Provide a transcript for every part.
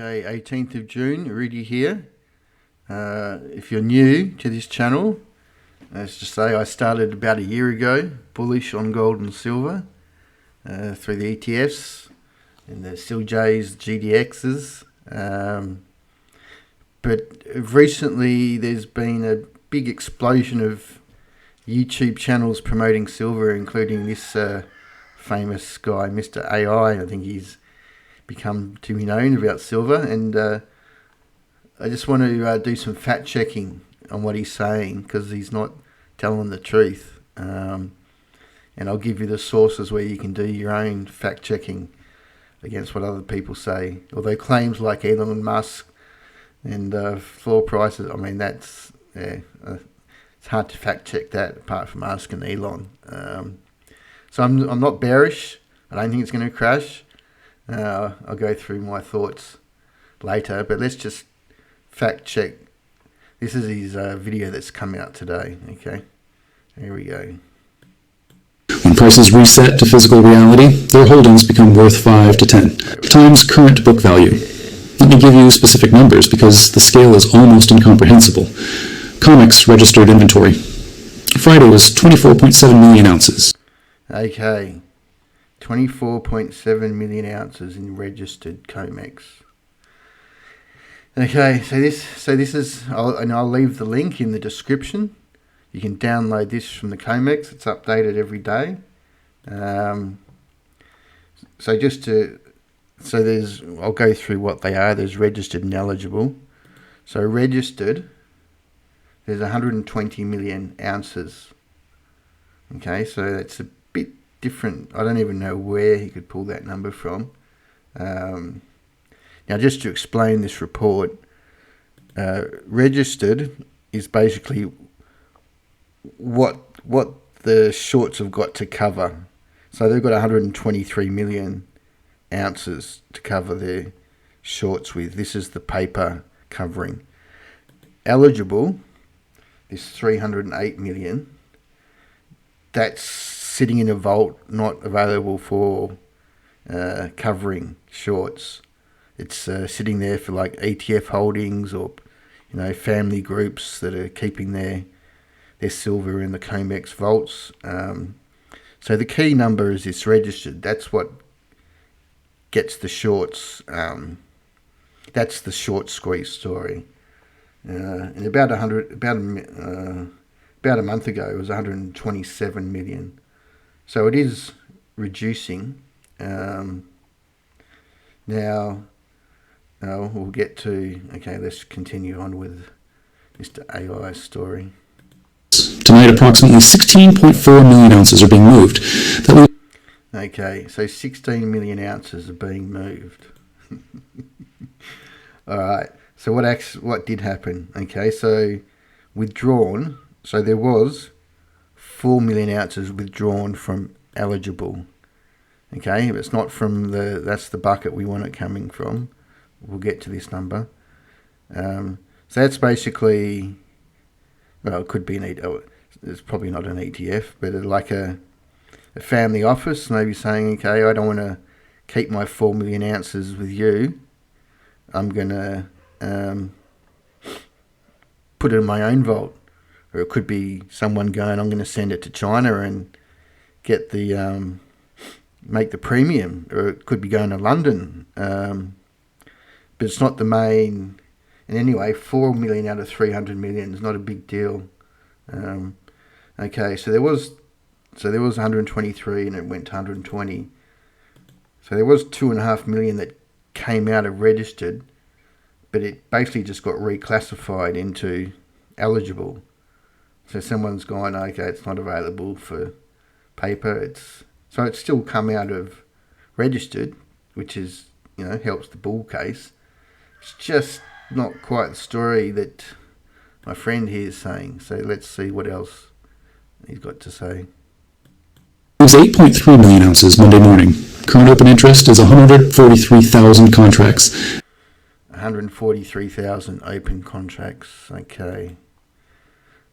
Okay, 18th of June, Rudy here. If you're new to this channel, as to say, I started about a year ago, bullish on gold and silver through the ETFs and the CILJs, GDXs. But recently there's been a big explosion of YouTube channels promoting silver, including this famous guy, Mr. AI. I think he's become to be known about silver, and I just want to do some fact checking on what he's saying, because he's not telling the truth, and I'll give you the sources where you can do your own fact checking against what other people say. Although claims like Elon Musk and floor prices, I mean, that's it's hard to fact check that apart from asking Elon. So I'm not bearish. I don't think it's going to crash. I'll go through my thoughts later, but let's just fact check. This is his video that's come out today. Okay, here we go. When prices reset to physical reality, their holdings become worth 5 to 10 times current book value. Let me give you specific numbers because the scale is almost incomprehensible. COMEX registered inventory. Friday was 24.7 million ounces. Okay. 24.7 million ounces in registered COMEX. Okay, so this is, I'll leave the link in the description. You can download this from the COMEX. It's updated every day. I'll go through what they are. There's registered and eligible. So registered, there's 120 million ounces. Okay, so that's a bit different. I don't even know where he could pull that number from. Now, just to explain this report, registered is basically what the shorts have got to cover. So they've got 123 million ounces to cover their shorts with. This is the paper covering. Eligible is 308 million. That's sitting in a vault, not available for covering shorts. It's sitting there for like ETF holdings, or family groups that are keeping their silver in the COMEX vaults. So the key number is this registered. That's what gets the shorts. That's the short squeeze story. And about a month ago, it was 127 million. So it is reducing. Now, we'll get to, okay, let's continue on with Mr. AI's story. Tonight, approximately 16.4 million ounces are being moved. Okay, so 16 million ounces are being moved. All right, so what did happen? Okay, so withdrawn, so there was 4 million ounces withdrawn from eligible. Okay, it's not from that's the bucket we want it coming from. We'll get to this number. So that's basically, well, it could be it's probably not an ETF, but like a family office maybe saying, okay, I don't want to keep my 4 million ounces with you. I'm going to put it in my own vault. Or it could be someone going, I'm going to send it to China and get the make the premium. Or it could be going to London. But it's not the main. And anyway, 4 million out of 300 million is not a big deal. Okay, so there was 123 and it went to 120. So there was 2.5 million that came out of registered, but it basically just got reclassified into eligible. So someone's gone, okay, it's not available for paper. So it's still come out of registered, which is, helps the bull case. It's just not quite the story that my friend here is saying. So let's see what else he's got to say. It was 8.3 million ounces Monday morning. Current open interest is 143,000 contracts. 143,000 open contracts. Okay.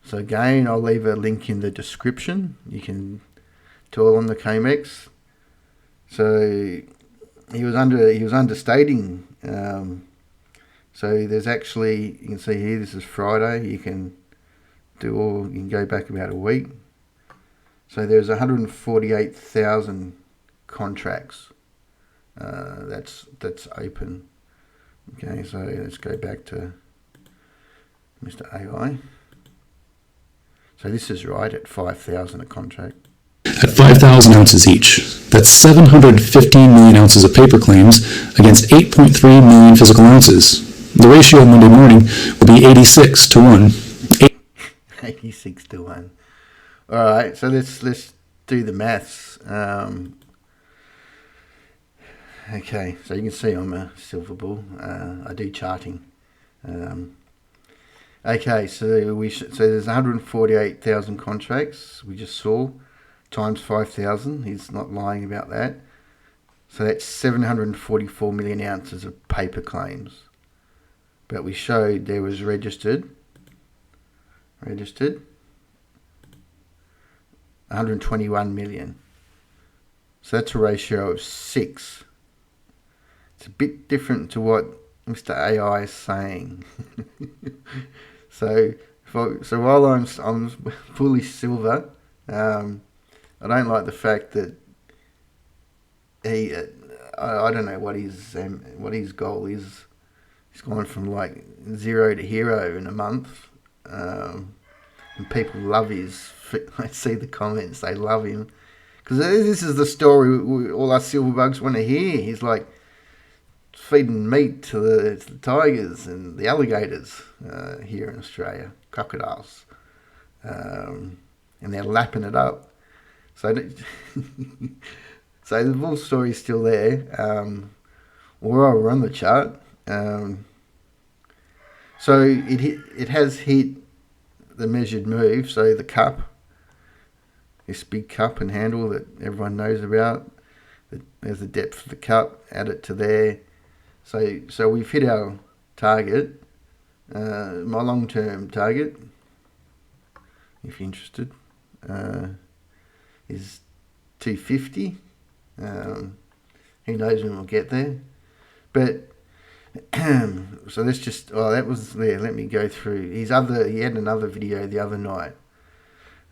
So again, I'll leave a link in the description. You can tell on the COMEX. So he was understating So there's actually, you can see here, this is Friday. You can go back about a week. So there's 148,000 contracts. That's open. Okay, so let's go back to Mr. AI. So this is right at 5,000 a contract. At 5,000 ounces each, that's 715 million ounces of paper claims against 8.3 million physical ounces. The ratio Monday morning will be 86 to 1. 86 to 1. All right, so let's do the maths. Okay, so you can see I'm a silver bull. I do charting. Okay, so there's 148,000 contracts we just saw, times 5,000. He's not lying about that. So that's 744 million ounces of paper claims. But we showed there was registered 121 million. So that's a ratio of 6. It's a bit different to what Mr. AI is saying. So while I'm bullish silver, I don't like the fact that I don't know what his goal is. He's gone from like 0 to hero in a month, and people love I see the comments, they love him because this is the story all us silver bugs want to hear. He's like feeding meat to the tigers and the alligators here in Australia, crocodiles, and they're lapping it up. So, so the bull story's still there. Or we're on the chart. So it has hit the measured move. So the cup, this big cup and handle that everyone knows about. There's the depth of the cup. Add it to there. So we've hit our target. My long-term target, if you're interested, is 250. Who knows when we'll get there? But so let's just. Oh, that was there. Let me go through He had another video the other night.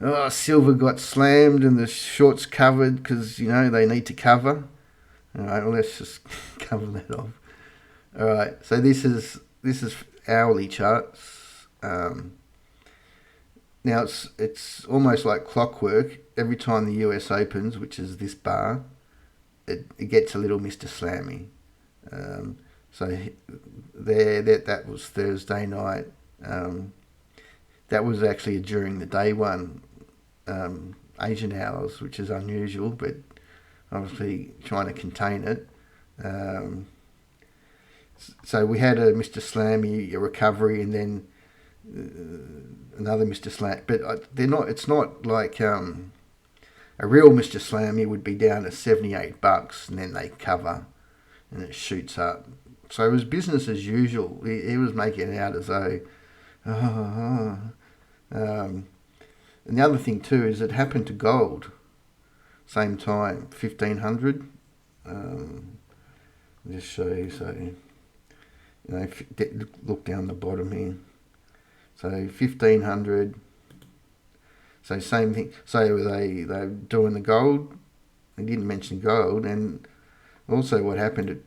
Oh, silver got slammed and the shorts covered because they need to cover. All right, well, let's just cover that off. All right, so this is hourly charts. Now it's almost like clockwork. Every time the US opens, which is this bar, it gets a little Mr. Slammy. So there, that was Thursday night. That was actually during the day one, Asian hours, which is unusual, but obviously trying to contain it. So we had a Mr. Slammy, a recovery, and then another Mr. Slam. But they're not. It's not like a real Mr. Slammy would be down to $78, and then they cover, and it shoots up. So it was business as usual. He was making it out as though. And the other thing too is it happened to gold. Same time, 1,500. Just show you. So look down the bottom here. So 1,500. So same thing. So they're doing the gold. They didn't mention gold, and also what happened at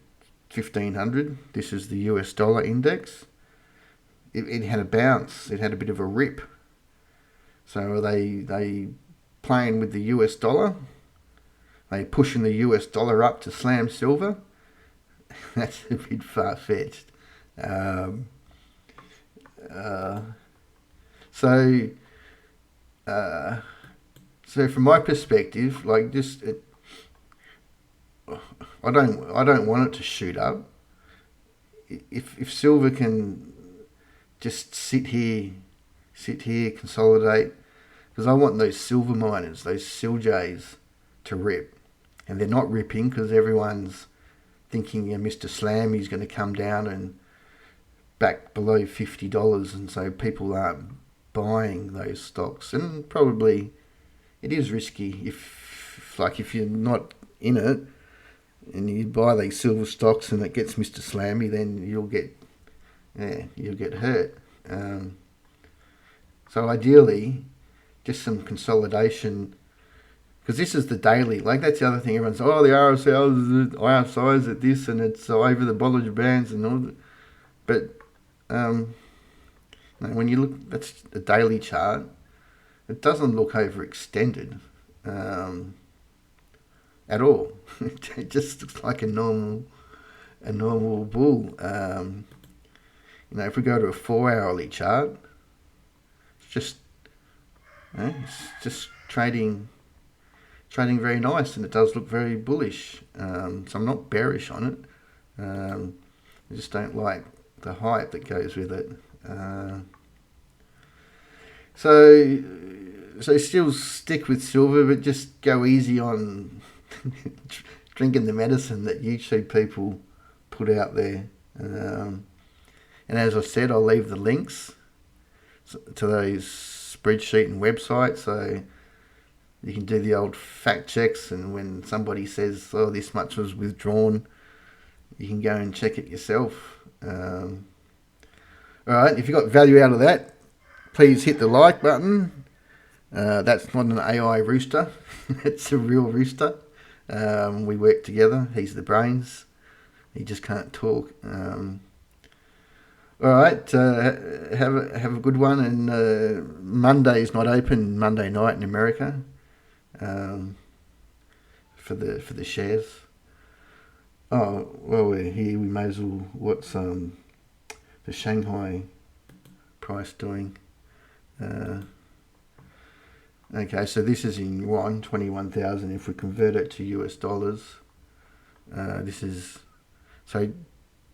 1,500. This is the US dollar index. It had a bounce. It had a bit of a rip. So are they playing with the US dollar? Are they pushing the US dollar up to slam silver? That's a bit far-fetched. So from my perspective, like I don't want it to shoot up. If silver can just sit here, consolidate, because I want those silver miners, those SilJs, to rip, and they're not ripping because everyone's thinking Mr. Slammy's going to come down and back below $50, and so people aren't buying those stocks, and probably it is risky if you're not in it and you buy these silver stocks and it gets Mr. Slammy, then you'll get you'll get hurt. So ideally, just some consolidation, because this is the daily. Like, that's the other thing. Everyone's, oh, the RSI is at this, and it's over the Bollinger Bands and all. But when you look, that's a daily chart. It doesn't look overextended at all. It just looks like a normal bull. If we go to a 4-hourly chart, it's just trading very nice, and it does look very bullish. So I'm not bearish on it. I just don't like the hype that goes with it. So still stick with silver, but just go easy on drinking the medicine that YouTube people put out there. And as I said, I'll leave the links to those spreadsheet and websites, so you can do the old fact checks, and when somebody says, oh, this much was withdrawn, you can go and check it yourself. All right, if you got value out of that, please hit the like button. That's not an AI rooster. It's a real rooster. We work together. He's the brains. He just can't talk. All right, have a good one. And Monday is not open. Monday night in America for the shares. Oh well, we're here. We may as well. What's the Shanghai price doing? Okay, so this is in yuan, 21,000. If we convert it to US dollars, this is, so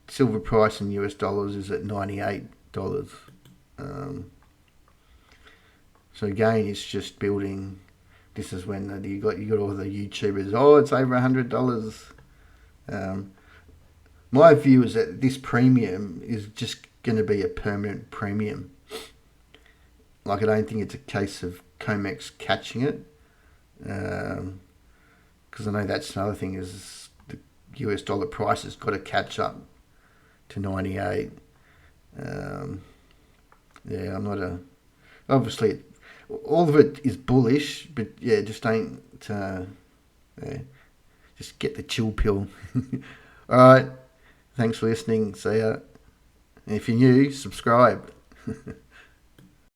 silver price in US dollars is at $98. So again, it's just building. This is when you got all the YouTubers. Oh, it's over $100. My view is that this premium is just going to be a permanent premium. Like, I don't think it's a case of COMEX catching it, because I know that's another thing, is the US dollar price has got to catch up to 98. I'm not obviously all of it is bullish, but just don't just get the chill pill. All right, thanks for listening. See ya. And if you're new, subscribe.